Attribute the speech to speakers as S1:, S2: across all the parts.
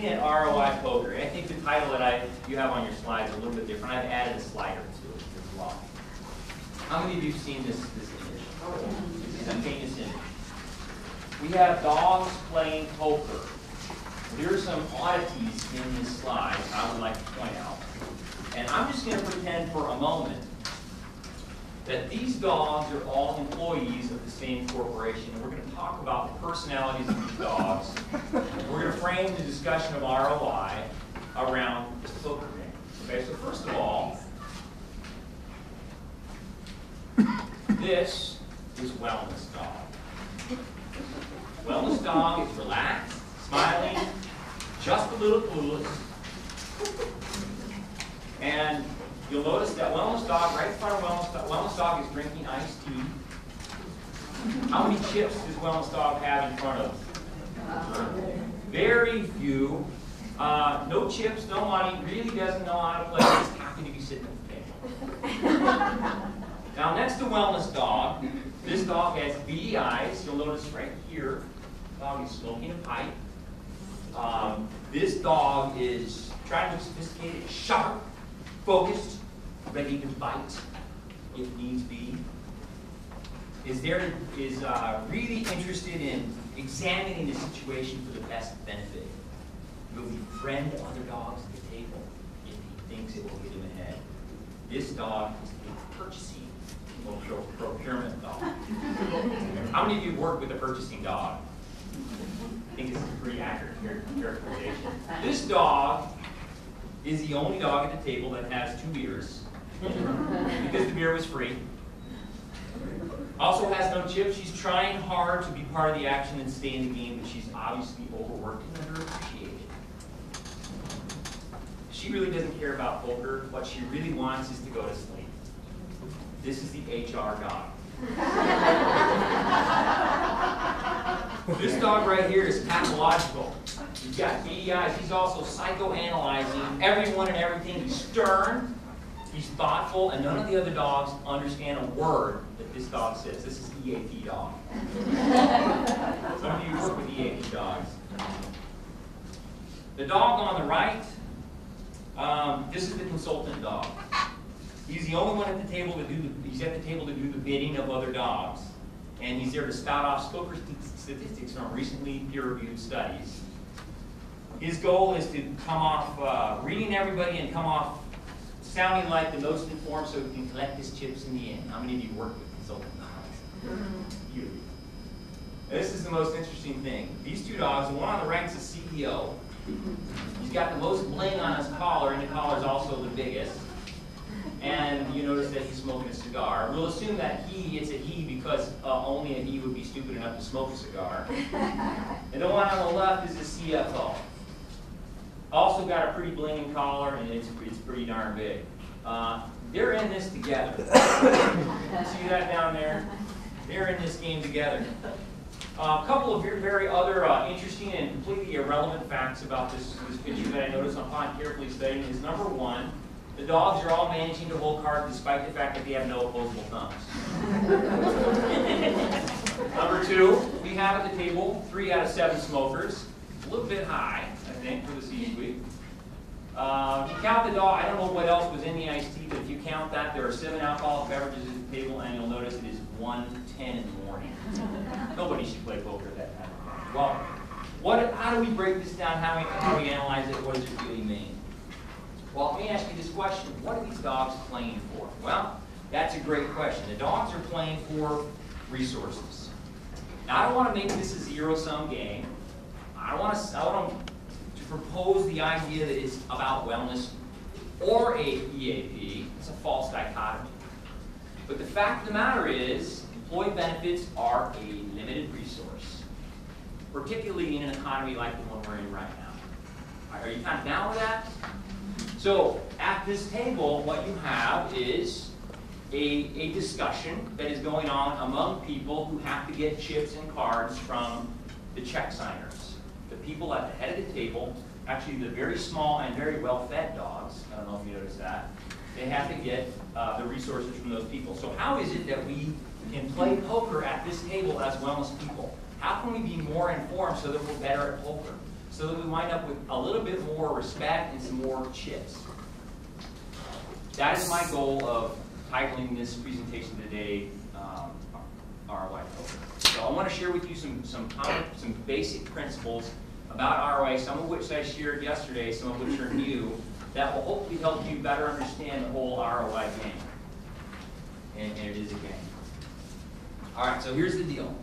S1: looking at ROI poker. And I think the title that you have on your slides is a little bit different. I've added a slider to it as well. How many of you have seen this image? This is a famous image. We have dogs playing poker. There are some oddities in this slide I would like to point out. And I'm just going to pretend for a moment that these dogs are all employees of the same corporation. And we're going to talk about the personalities of these dogs. We're going to frame the discussion of ROI around this poker game. Okay, so first of all, this is Wellness Dog. Wellness Dog is relaxed, smiling, just a little clueless. And you'll notice that Wellness Dog, right in front of Wellness Dog is drinking iced tea. How many chips does Wellness Dog have in front of? Very few. No chips, no money, really doesn't know how to play, just happy to be sitting at the table. Now next to Wellness Dog, this dog has beady eyes. You'll notice right here, the dog is smoking a pipe. This dog is trying to be sophisticated, sharp, focused, ready to bite if needs be. Is really interested in examining the situation for the best benefit. Will befriend other dogs at the table if he thinks it will get him ahead. This dog is a purchasing or procurement dog. How many of you work with a purchasing dog? I think this is a pretty accurate characterization. This dog is the only dog at the table that has 2 beers because the beer was free. Also has no chips. She's trying hard to be part of the action and stay in the game, but she's obviously overworked and underappreciated. She really doesn't care about poker. What she really wants is to go to sleep. This is the HR dog. This dog right here is pathological. He's got beady eyes. He's also psychoanalyzing everyone and everything. He's stern. He's thoughtful, and none of the other dogs understand a word that this dog says. This is EAP dog. Some of you work with EAP dogs. The dog on the right, this is the consultant dog. He's the only one at the table to do the bidding of other dogs, and he's there to spout off poker statistics from recently peer-reviewed studies. His goal is to come off reading everybody and come off sounding like the most informed so he can collect his chips in the end. How many of you work with consultant dogs? You. This is the most interesting thing. These 2 dogs, the one on the right is the CEO. He's got the most bling on his collar, and the collar is also the biggest. And you notice that he's smoking a cigar. We'll assume that it's a he because only a he would be stupid enough to smoke a cigar. And the one on the left is the CFO. Also got a pretty blinging collar, and it's pretty darn big. They're in this together. See that down there? They're in this game together. A couple of very other interesting and completely irrelevant facts about this picture that I noticed upon carefully studying is, number 1, the dogs are all managing to hold cards despite the fact that they have no opposable thumbs. Number 2, we have at the table 3 out of 7 smokers. A little bit high, I think, for the C-suite. If you count the dog, I don't know what else was in the iced tea, but if you count that, there are 7 alcoholic beverages at the table, and you'll notice it is 1:10 in the morning. Nobody should play poker at that time. Well, how do we break this down? How do we analyze it? What does it really mean? Well, let me ask you this question. What are these dogs playing for? Well, that's a great question. The dogs are playing for resources. Now, I don't want to make this a zero-sum game. I don't want to propose the idea that it's about wellness or a EAP. It's a false dichotomy. But the fact of the matter is, employee benefits are a limited resource, particularly in an economy like the one we're in right now. Are you kind of down with that? So at this table, what you have is a discussion that is going on among people who have to get chips and cards from the check signers. The people at the head of the table, actually the very small and very well-fed dogs, I don't know if you noticed that, they have to get the resources from those people. So how is it that we can play poker at this table as wellness people? How can we be more informed so that we're better at poker? so that we wind up with a little bit more respect and some more chips. That is my goal of titling this presentation today, ROI filter. So I want to share with you some basic principles about ROI, some of which I shared yesterday, some of which are new, that will hopefully help you better understand the whole ROI game. And it is a game. All right, so here's the deal.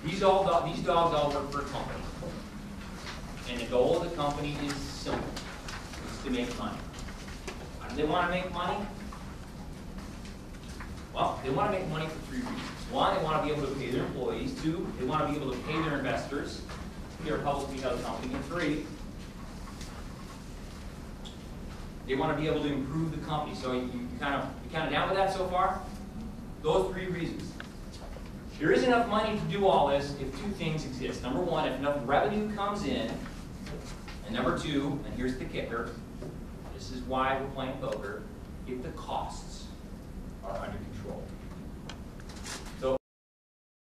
S1: These dogs all work for a company. And the goal of the company is simple. It's to make money. Why do they want to make money? Well, they want to make money for 3 reasons. 1, they want to be able to pay their employees. 2, they want to be able to pay their investors. They're a publicly held company. And 3, they want to be able to improve the company. So you kind of down with that so far? Those 3 reasons. There is enough money to do all this if 2 things exist. Number 1, if enough revenue comes in. And number 2, and here's the kicker, this is why we're playing poker, if the costs are under control.